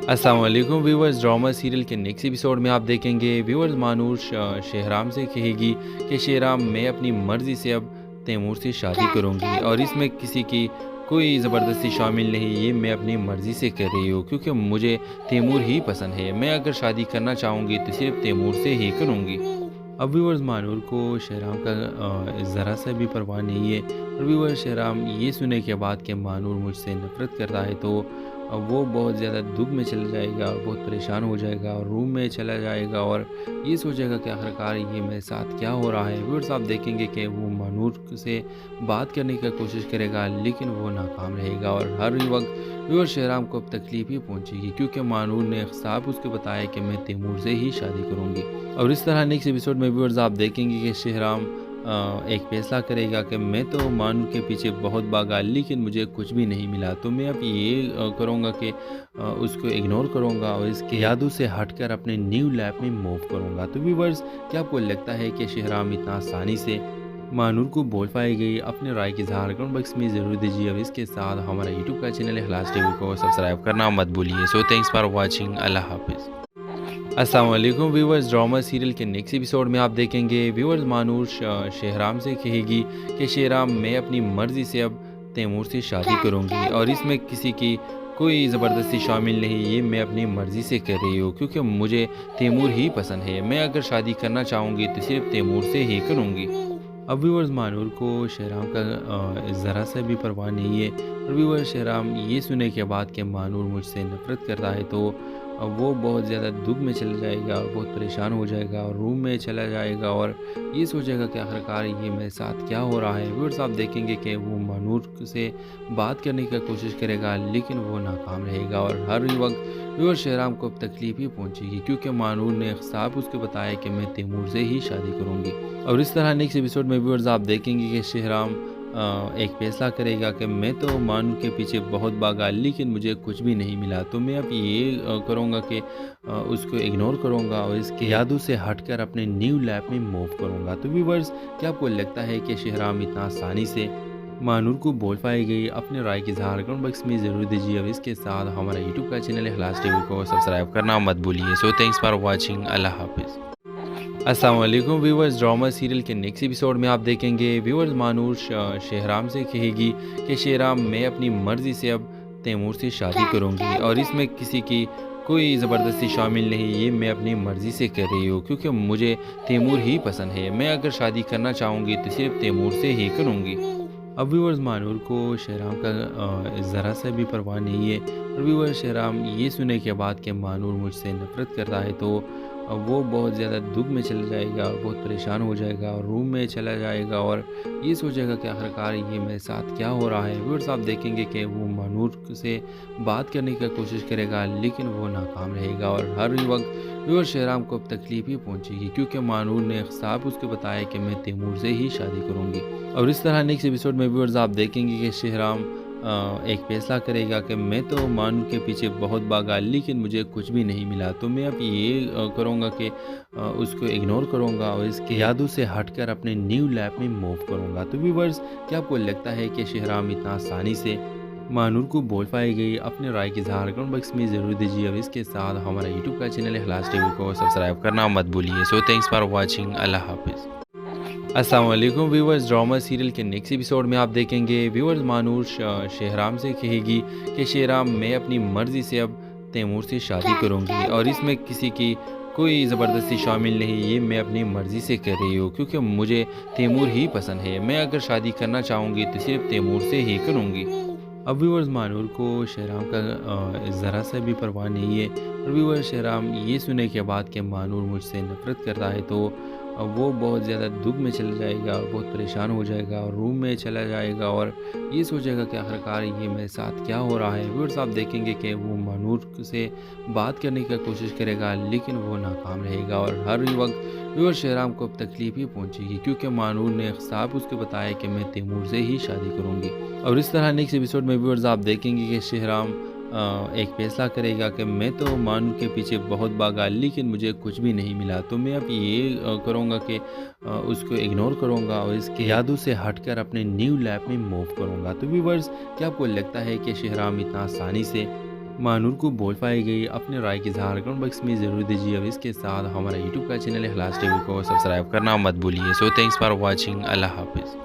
अस्सलाम वालेकुम व्यूवर्स, ड्रामा सीरियल के नेक्स्ट एपिसोड में आप देखेंगे व्यूवर्स मानूर शेहराम से कहेगी कि शेहराम मैं अपनी मर्ज़ी से अब तैमूर से शादी करूंगी और इसमें किसी की कोई ज़बरदस्ती शामिल नहीं, ये मैं अपनी मर्ज़ी से कर रही हूँ क्योंकि मुझे तैमूर ही पसंद है। मैं अगर शादी करना चाहूँगी तो सिर्फ तैमूर से ही करूँगी। अब व्यूवर्स मानूर को शेहराम का ज़रा सा भी परवाह नहीं है और व्यूवर्स शेहराम ये सुने के बाद कि मानूर मुझसे नफ़रत करता है तो वो बहुत ज़्यादा दुख में चला जाएगा और बहुत परेशान हो जाएगा और रूम में चला जाएगा और ये सोचेगा कि आखिरकार ये मेरे साथ क्या हो रहा है। व्यूअर्स आप देखेंगे कि वो मानूर से बात करने की कोशिश करेगा लेकिन वो नाकाम रहेगा और हर वक्त व्यूअर्स शेहराम को अब तकलीफ ही पहुंचेगी क्योंकि मानूर ने साफ उसको बताया कि मैं तैमूर से ही शादी करूँगी। और इस तरह नेक्स्ट एपिसोड में व्यूअर्स आप देखेंगे कि शेहराम एक फैसला करेगा कि मैं तो मानूर के पीछे बहुत भागा लेकिन मुझे कुछ भी नहीं मिला, तो मैं अब ये करूँगा कि उसको इग्नोर करूँगा और इसके यादों से हटकर अपने न्यू लाइफ में मूव करूँगा। तो व्यूअर्स क्या आपको लगता है कि शेहराम इतना आसानी से मानूर को बोल पाएगी? अपने राय की इज़हार कमेंट बॉक्स में ज़रूर दीजिए। अब इसके साथ हमारा यूट्यूब का चैनल इखलास टीवी को सब्सक्राइब करना मत भूलिए। सो थैंक्स फॉर वॉचिंग, अल्लाह हाफिज़। अस्सलाम वालेकुम व्यूवर्स, ड्रामा सीरियल के नेक्स्ट एपिसोड में आप देखेंगे व्यूवर्स मानूर शेहराम से कहेगी कि शेहराम मैं अपनी मर्ज़ी से अब तैमूर से शादी करूंगी और इसमें किसी की कोई ज़बरदस्ती शामिल नहीं, ये मैं अपनी मर्ज़ी से कर रही हूँ क्योंकि मुझे तैमूर ही पसंद है। मैं अगर शादी करना चाहूँगी तो सिर्फ तैमूर से ही करूँगी। अब व्यूवर्स मानूर को शेहराम का ज़रा सा भी परवाह नहीं है और व्यूवर्स शेहराम ये सुने के बाद कि मानूर मुझसे नफ़रत करता है तो वो बहुत ज़्यादा दुख में चला जाएगा और बहुत परेशान हो जाएगा और रूम में चला जाएगा और ये सोचेगा कि आखिरकार ये मेरे साथ क्या हो रहा है। व्यूअर्स आप देखेंगे कि वो मानूर से बात करने की कोशिश करेगा लेकिन वो नाकाम रहेगा और हर वक्त व्यूअर्स शेहराम को अब तकलीफ ही पहुंचेगी क्योंकि मानूर ने साफ उसको बताया कि मैं तैमूर से ही शादी करूँगी। और इस तरह नेक्स्ट एपिसोड में व्यूअर्स आप देखेंगे कि शेहराम एक फैसला करेगा कि मैं तो मानूर के पीछे बहुत भागा लेकिन मुझे कुछ भी नहीं मिला, तो मैं अब ये करूँगा कि उसको इग्नोर करूँगा और इसके यादों से हटकर अपने न्यू लाइफ में मूव करूँगा। तो व्यूअर्स क्या आपको लगता है कि शेहराम इतना आसानी से मानूर को बोल पाएगी? अपने राय की इज़हार कमेंट बॉक्स में ज़रूर दीजिए। अब इसके साथ हमारा यूट्यूब का चैनल इखलास टीवी को सब्सक्राइब करना मत भूलिए। सो थैंक्स फॉर वॉचिंग, अल्लाह हाफिज़। अस्सलाम वालेकुम व्यूवर्स, ड्रामा सीरियल के नेक्स्ट एपिसोड में आप देखेंगे व्यूवर्स मानूर शेहराम से कहेगी कि शेहराम मैं अपनी मर्ज़ी से अब तैमूर से शादी करूंगी और इसमें किसी की कोई ज़बरदस्ती शामिल नहीं, ये मैं अपनी मर्ज़ी से कर रही हूँ क्योंकि मुझे तैमूर ही पसंद है। मैं अगर शादी करना चाहूँगी तो सिर्फ तैमूर से ही करूँगी। अब व्यूवर्स मानूर को शेहराम का ज़रा सा भी परवाह नहीं है और व्यूवर्स शेहराम ये सुने के बाद कि मानूर मुझसे नफ़रत करता है तो वो बहुत ज़्यादा दुख में चला जाएगा और बहुत परेशान हो जाएगा और रूम में चला जाएगा और ये सोचेगा कि आखिरकार ये मेरे साथ क्या हो रहा है। व्यूअर्स आप देखेंगे कि वो मानूर से बात करने की कोशिश करेगा लेकिन वो नाकाम रहेगा और हर वक्त व्यूअर्स शेहराम को अब तकलीफ ही पहुंचेगी क्योंकि मानूर ने साफ उसको बताया कि मैं तैमूर से ही शादी करूँगी। और इस तरह नेक्स्ट एपिसोड में व्यूअर्स आप देखेंगे कि शेहराम एक फैसला करेगा कि मैं तो मानूर के पीछे बहुत भागा लेकिन मुझे कुछ भी नहीं मिला, तो मैं अब ये करूँगा कि उसको इग्नोर करूँगा और इसके यादों से हटकर अपने न्यू लाइफ में मूव करूँगा। तो व्यूअर्स क्या आपको लगता है कि शेहराम इतना आसानी से मानूर को बोल पाएगी? अपने राय की इज़हार कमेंट बॉक्स में ज़रूर दीजिए। अब इसके साथ हमारा यूट्यूब का चैनल इखलास टीवी को सब्सक्राइब करना मत भूलिए। सो थैंक्स फॉर वॉचिंग, अल्लाह हाफिज़। अस्सलाम वालेकुम व्यूवर्स, ड्रामा सीरियल के नेक्स्ट एपिसोड में आप देखेंगे व्यूवर्स मानूर शेहराम से कहेगी कि शेहराम मैं अपनी मर्ज़ी से अब तैमूर से शादी करूंगी और इसमें किसी की कोई ज़बरदस्ती शामिल नहीं, ये मैं अपनी मर्ज़ी से कर रही हूँ क्योंकि मुझे तैमूर ही पसंद है। मैं अगर शादी करना चाहूँगी तो सिर्फ तैमूर से ही करूँगी। अब व्यूवर्स मानूर को शेहराम का ज़रा सा भी परवाह नहीं है और व्यूवर्स शेहराम ये सुने के बाद कि मानूर मुझसे नफ़रत करता है तो वो बहुत ज़्यादा दुख में चला जाएगा और बहुत परेशान हो जाएगा और रूम में चला जाएगा और ये सोचेगा कि आखिरकार ये मेरे साथ क्या हो रहा है। व्यूअर्स आप देखेंगे कि वो मानूर से बात करने की कोशिश करेगा लेकिन वो नाकाम रहेगा और हर वक्त व्यूअर्स शेहराम को अब तकलीफ ही पहुंचेगी क्योंकि मानूर ने साफ उसको बताया कि मैं तैमूर से ही शादी करूँगी। और इस तरह नेक्स्ट एपिसोड में व्यूअर्स आप देखेंगे कि शेहराम एक फैसला करेगा कि मैं तो मानूर के पीछे बहुत भागा लेकिन मुझे कुछ भी नहीं मिला, तो मैं अब ये करूँगा कि उसको इग्नोर करूँगा और इसके यादों से हटकर अपने न्यू लाइफ में मूव करूँगा। तो व्यूअर्स क्या आपको लगता है कि शेहराम इतना आसानी से مانور کو بول پائی گئی اپنے رائے کی اظہار کمنٹ باکس میں ضرور دیجیے اور اس کے ساتھ ہمارا یوٹیوب کا چینل اخلاص ٹی وی کو سبسکرائب کرنا مت بھولیے. سو تھینکس فار واچنگ. اللہ حافظ.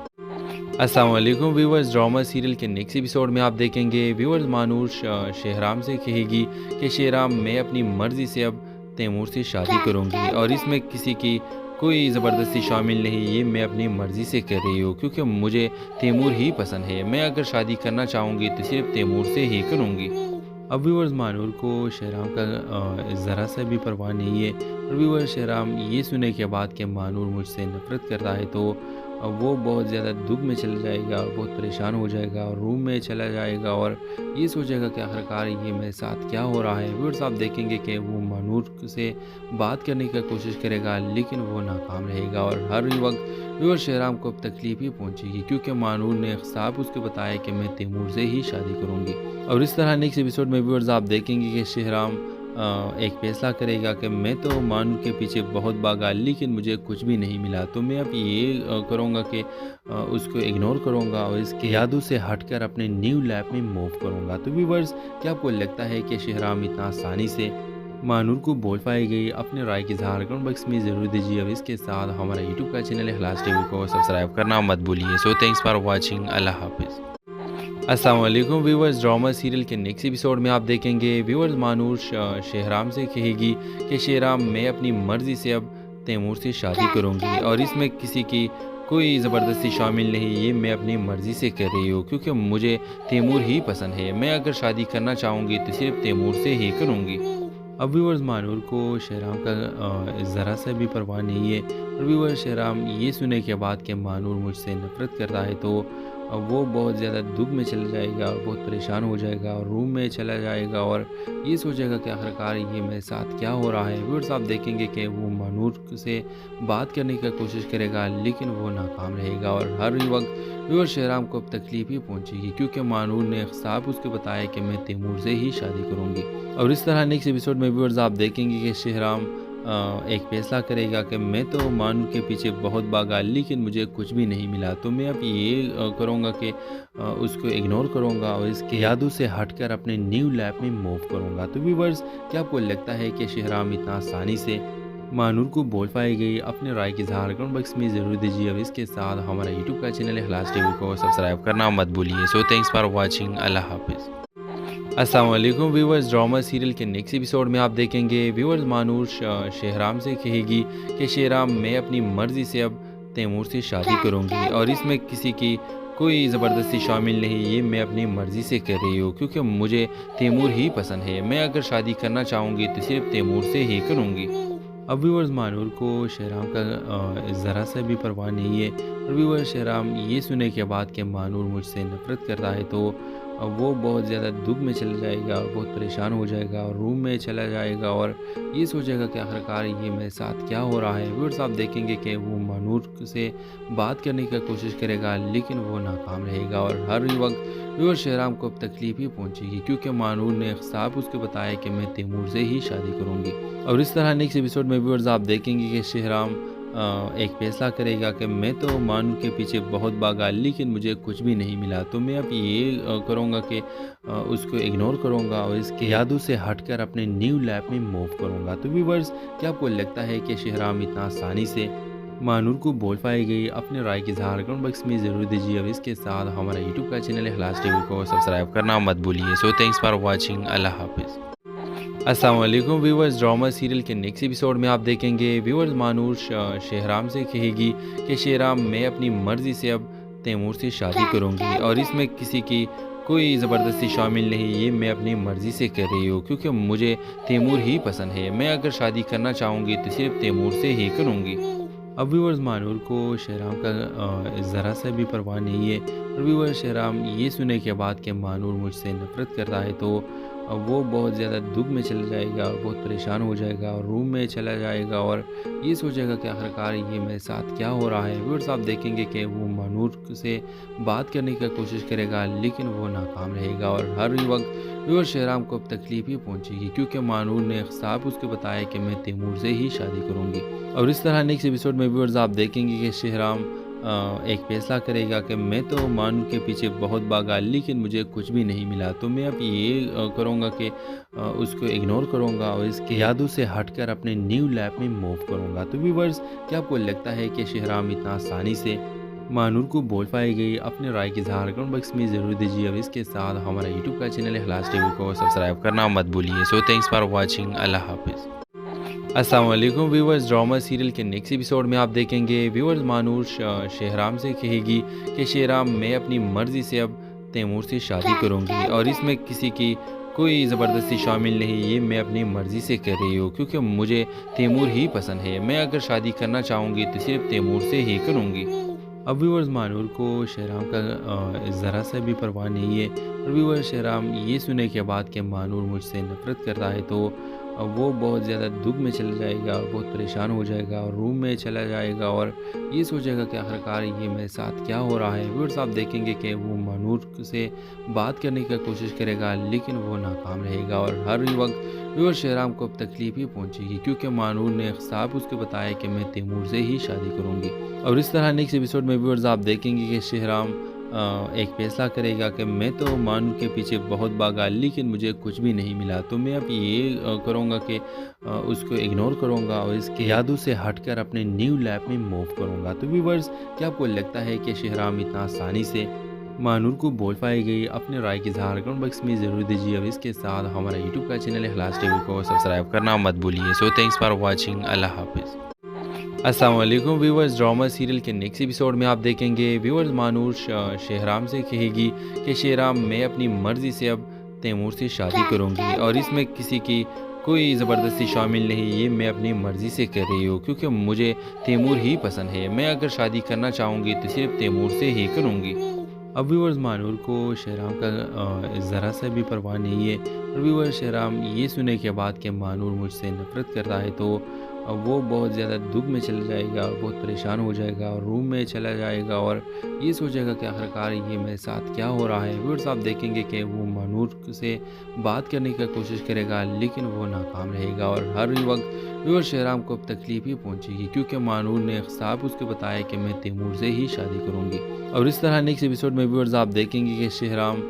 السلام علیکم ویورز. ڈرامہ سیریل کے نیکسٹ ایپیسوڈ میں آپ دیکھیں گے ویورز مانور شہرام سے کہے گی کہ شہرام میں اپنی مرضی سے اب تیمور سے شادی کروں گی اور اس میں کسی کی کوئی زبردستی شامل نہیں. یہ میں اپنی مرضی سے کر رہی ہوں کیونکہ مجھے تیمور ہی پسند ہے. میں اگر شادی کرنا چاہوں گی تو صرف تیمور سے ہی کروں گی. اب ویورز مانور کو شہرام کا ذرا سا بھی پرواہ نہیں ہے اور ویورز شہرام یہ سنے کے بعد کہ مانور مجھ سے نفرت کرتا ہے تو وہ بہت زیادہ دکھ میں چلا جائے گا اور بہت پریشان ہو جائے گا اور روم میں چلا جائے گا اور یہ سوچے گا کہ آخرکار یہ میرے ساتھ کیا ہو رہا ہے. ویورز آپ دیکھیں گے کہ وہ مانور سے بات کرنے کی کوشش کرے گا لیکن وہ ناکام رہے گا اور ہر وقت ویورز شہرام کو اب تکلیف ہی پہنچے گی کیونکہ مانور نے صاحب اس کو بتایا کہ میں تیمور سے ہی شادی کروں گی. اور اس طرح نیکسٹ ایپیسوڈ میں ویورز آپ دیکھیں گے کہ شہرام ایک فیصلہ کرے گا کہ میں تو مانور کے پیچھے بہت بھاگا لیکن مجھے کچھ بھی نہیں ملا تو میں اب یہ کروں گا کہ اس کو اگنور کروں گا اور اس کے یادوں سے ہٹ کر اپنے نیو لائف میں موو کروں گا. تو ویورز کیا آپ کو لگتا ہے کہ شہرام اتنا آسانی سے مانور کو بول پائی گئی؟ اپنے رائے کی اظہار کمنٹ باکس میں ضرور دیجیے اور اس کے ساتھ ہمارا یوٹیوب کا چینل اخلاص ٹی وی کو سبسکرائب کرنا مت بھولیے. سو تھینکس فار واچنگ. اللہ حافظ. السلام علیکم ویورز. ڈرامہ سیریل کے نیکسٹ ایپیسوڈ میں آپ دیکھیں گے ویورز مانور شہرام سے کہے گی کہ شہرام میں اپنی مرضی سے اب تیمور سے شادی کروں گی اور اس میں کسی کی کوئی زبردستی شامل نہیں. یہ میں اپنی مرضی سے کر رہی ہوں کیونکہ مجھے تیمور ہی پسند ہے. میں اگر شادی کرنا چاہوں گی تو صرف تیمور سے ہی کروں گی. اب ویورز مانور کو شہرام کا ذرا سا بھی پرواہ نہیں ہے اور ویورز شہرام یہ سنے کے بعد کہ مانور مجھ سے نفرت کرتا ہے تو وہ بہت زیادہ دکھ میں چلا جائے گا اور بہت پریشان ہو جائے گا اور روم میں چلا جائے گا اور یہ سوچے گا کہ آخرکار یہ میرے ساتھ کیا ہو رہا ہے. ویورز آپ دیکھیں گے کہ وہ مانور سے بات کرنے کی کوشش کرے گا لیکن وہ ناکام رہے گا اور ہر وقت ویورز شہرام کو اب تکلیف ہی پہنچے گی کیونکہ مانور نے صاحب اس کو بتایا کہ میں تیمور سے ہی شادی کروں گی. اور اس طرح نیکسٹ ایپیسوڈ میں ویورز آپ دیکھیں گے کہ شہرام ایک فیصلہ کرے گا کہ میں تو مانور کے پیچھے بہت بھاگا لیکن مجھے کچھ بھی نہیں ملا تو میں اب یہ کروں گا کہ اس کو اگنور کروں گا اور اس کے یادوں سے ہٹ کر اپنے نیو لائف میں موو کروں گا. تو ویورز کیا آپ کو لگتا ہے کہ شہرام اتنا آسانی سے مانور کو بول پائی گئی؟ اپنے رائے کی اظہار کمنٹ باکس میں ضرور دیجیے اور اس کے ساتھ ہمارا یوٹیوب کا چینل اخلاص ٹی وی کو سبسکرائب کرنا مت بھولیے. سو تھینکس فار واچنگ. اللہ حافظ. السلام علیکم ویورز. ڈرامہ سیریل کے نیکسٹ ایپیسوڈ میں آپ دیکھیں گے ویورز مانور شہرام سے کہے گی کہ شہرام میں اپنی مرضی سے اب تیمور سے شادی کروں گی اور اس میں کسی کی کوئی زبردستی شامل نہیں. یہ میں اپنی مرضی سے کر رہی ہوں کیونکہ مجھے تیمور ہی پسند ہے. میں اگر شادی کرنا چاہوں گی تو صرف تیمور سے ہی کروں گی. اب ویورز مانور کو شہرام کا ذرا سا بھی پرواہ نہیں ہے اور ویورز شہرام یہ سنے کے بعد کہ مانور مجھ سے نفرت کرتا ہے تو وہ بہت زیادہ دکھ میں چلا جائے گا اور بہت پریشان ہو جائے گا اور روم میں چلا جائے گا اور یہ سوچے گا کہ آخرکار یہ میرے ساتھ کیا ہو رہا ہے. ویورز آپ دیکھیں گے کہ وہ مانور سے بات کرنے کی کوشش کرے گا لیکن وہ ناکام رہے گا اور ہر وقت ویورز شہرام کو اب تکلیف ہی پہنچے گی کیونکہ مانور نے صاحب اس کو بتایا کہ میں تیمور سے ہی شادی کروں گی. اور اس طرح نیکسٹ ایپیسوڈ میں ویورز آپ دیکھیں گے کہ شہرام ایک فیصلہ کرے گا کہ میں تو مانور کے پیچھے بہت بھاگا لیکن مجھے کچھ بھی نہیں ملا تو میں اب یہ کروں گا کہ اس کو اگنور کروں گا اور اس کے یادوں سے ہٹ کر اپنے نیو لائف میں موو کروں گا. تو ویورز کیا آپ کو لگتا ہے کہ شہرام اتنا آسانی سے مانور کو بول پائی گئی؟ اپنے رائے کی اظہار کمنٹ باکس میں ضرور دیجیے اور اس کے ساتھ ہمارا یوٹیوب کا چینل اخلاص ٹی وی کو سبسکرائب کرنا مت بھولیے. سو تھینکس فار واچنگ. اللہ حافظ. السلام علیکم ویورز. ڈرامہ سیریل کے نیکسٹ ایپیسوڈ میں آپ دیکھیں گے ویورز مانور شہرام سے کہے گی کہ شہرام میں اپنی مرضی سے اب تیمور سے شادی کروں گی اور اس میں کسی کی کوئی زبردستی شامل نہیں. یہ میں اپنی مرضی سے کر رہی ہوں کیونکہ مجھے تیمور ہی پسند ہے. میں اگر شادی کرنا چاہوں گی تو صرف تیمور سے ہی کروں گی. اب ویورز مانور کو شہرام کا ذرا سا بھی پرواہ نہیں ہے اور ویورز شہرام یہ سنے کے بعد کہ مانور مجھ سے نفرت کرتا ہے تو وہ بہت زیادہ دکھ میں چلا جائے گا اور بہت پریشان ہو جائے گا اور روم میں چلا جائے گا اور یہ سوچے گا کہ آخرکار یہ میرے ساتھ کیا ہو رہا ہے. ویورز آپ دیکھیں گے کہ وہ مانور سے بات کرنے کی کوشش کرے گا لیکن وہ ناکام رہے گا اور ہر وقت ویورز شہرام کو اب تکلیف ہی پہنچے گی کیونکہ مانور نے صاحب اس کو بتایا کہ میں تیمور سے ہی شادی کروں گی. اور اس طرح نیکسٹ ایپیسوڈ میں ویورز آپ دیکھیں گے کہ شہرام ایک فیصلہ کرے گا کہ میں تو مانو کے پیچھے بہت بھاگا لیکن مجھے کچھ بھی نہیں ملا، تو میں اب یہ کروں گا کہ اس کو اگنور کروں گا اور اس کی یادوں سے ہٹ کر اپنے نیو لائف میں موو کروں گا۔ تو ویورز، کیا آپ کو لگتا ہے کہ شہرام اتنا آسانی سے مانور کو بول پائے گی؟ اپنے رائے کی اظہار کمنٹ باکس میں ضرور دیجیے، اور اس کے ساتھ ہمارا یوٹیوب کا چینل اخلاص ٹی وی کو سبسکرائب کرنا مت بھولیے۔ سو تھینکس فار واچنگ، اللہ حافظ۔ السلام علیکم ویورز، ڈرامہ سیریل کے نیکسٹ ایپیسوڈ میں آپ دیکھیں گے ویورز مانور شہرام سے کہے گی کہ شہرام میں اپنی مرضی سے اب تیمور سے شادی کروں گی، اور اس میں کسی کی کوئی زبردستی شامل نہیں، یہ میں اپنی مرضی سے کر رہی ہوں کیونکہ مجھے تیمور ہی پسند ہے، میں اگر شادی کرنا چاہوں گی تو صرف تیمور سے ہی کروں گی۔ اب ویورز، مانور کو شہرام کا ذرا سا بھی پرواہ نہیں ہے، اور ویورز شہرام یہ سنے کے بعد کہ مانور مجھ سے نفرت کرتا ہے تو وہ بہت زیادہ دکھ میں چلا جائے گا اور بہت پریشان ہو جائے گا اور روم میں چلا جائے گا اور یہ سوچے گا کہ آخرکار یہ میرے ساتھ کیا ہو رہا ہے۔ ویورز، آپ دیکھیں گے کہ وہ مانور سے بات کرنے کی کوشش کرے گا لیکن وہ ناکام رہے گا، اور ہر وقت ویورز شہرام کو اب تکلیف ہی پہنچے گی کیونکہ مانور نے صاحب اس کو بتایا کہ میں تیمور سے ہی شادی کروں گی۔ اور اس طرح نیکسٹ ایپیسوڈ میں ویورز آپ دیکھیں گے کہ شہرام ایک فیصلہ کرے گا کہ میں تو مانو کے پیچھے بہت بھاگا لیکن مجھے کچھ بھی نہیں ملا، تو میں اب یہ کروں گا کہ اس کو اگنور کروں گا اور اس کی یادوں سے ہٹ کر اپنے نیو لائف میں موو کروں گا۔ تو ویورز، کیا آپ کو لگتا ہے کہ شہرام اتنا آسانی سے مانور کو بول پائے گی؟ اپنے رائے کی اظہار کمنٹ باکس میں ضرور دیجیے، اور اس کے ساتھ ہمارا یوٹیوب کا چینل اخلاص ٹی وی کو سبسکرائب کرنا مت بھولیے۔ سو تھینکس فار واچنگ، اللہ حافظ۔ السلام علیکم ویورز، ڈرامہ سیریل کے نیکسٹ ایپیسوڈ میں آپ دیکھیں گے ویورز مانور شہرام سے کہے گی کہ شہرام میں اپنی مرضی سے اب تیمور سے شادی کروں گی، اور اس میں کسی کی کوئی زبردستی شامل نہیں، یہ میں اپنی مرضی سے کر رہی ہوں کیونکہ مجھے تیمور ہی پسند ہے، میں اگر شادی کرنا چاہوں گی تو صرف تیمور سے ہی کروں گی۔ اب ویورز، مانور کو شہرام کا ذرا سا بھی پرواہ نہیں ہے، اور ویورز شہرام یہ سنے کے بعد کہ مانور مجھ سے نفرت کرتا ہے تو وہ بہت زیادہ دکھ میں چلا جائے گا اور بہت پریشان ہو جائے گا اور روم میں چلا جائے گا اور یہ سوچے گا کہ آخرکار یہ میرے ساتھ کیا ہو رہا ہے۔ ویورز، آپ دیکھیں گے کہ وہ مانور سے بات کرنے کی کوشش کرے گا لیکن وہ ناکام رہے گا، اور ہر وقت ویورز شہرام کو اب تکلیف ہی پہنچے گی کیونکہ مانور نے صاحب اس کو بتایا کہ میں تیمور سے ہی شادی کروں گی۔ اور اس طرح نیکسٹ ایپیسوڈ میں ویورز آپ دیکھیں گے کہ شہرام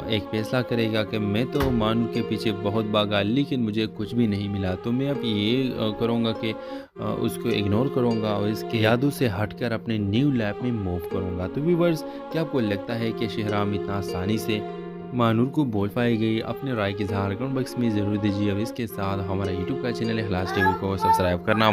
ایک فیصلہ کرے گا کہ میں تو مانور کے پیچھے بہت بھاگا لیکن مجھے کچھ بھی نہیں ملا، تو میں اب یہ کروں گا کہ اس کو اگنور کروں گا اور اس کی یادوں سے ہٹ کر اپنے نیو لائف میں موو کروں گا۔ تو ویورز، کیا آپ کو لگتا ہے کہ شہرام اتنا آسانی سے مانور کو بول پائے گی؟ اپنے رائے کی اظہار کمنٹ باکس میں ضرور دیجیے، اور اس کے ساتھ ہمارا یوٹیوب کا چینل اخلاص ٹی وی کو سبسکرائب کرنا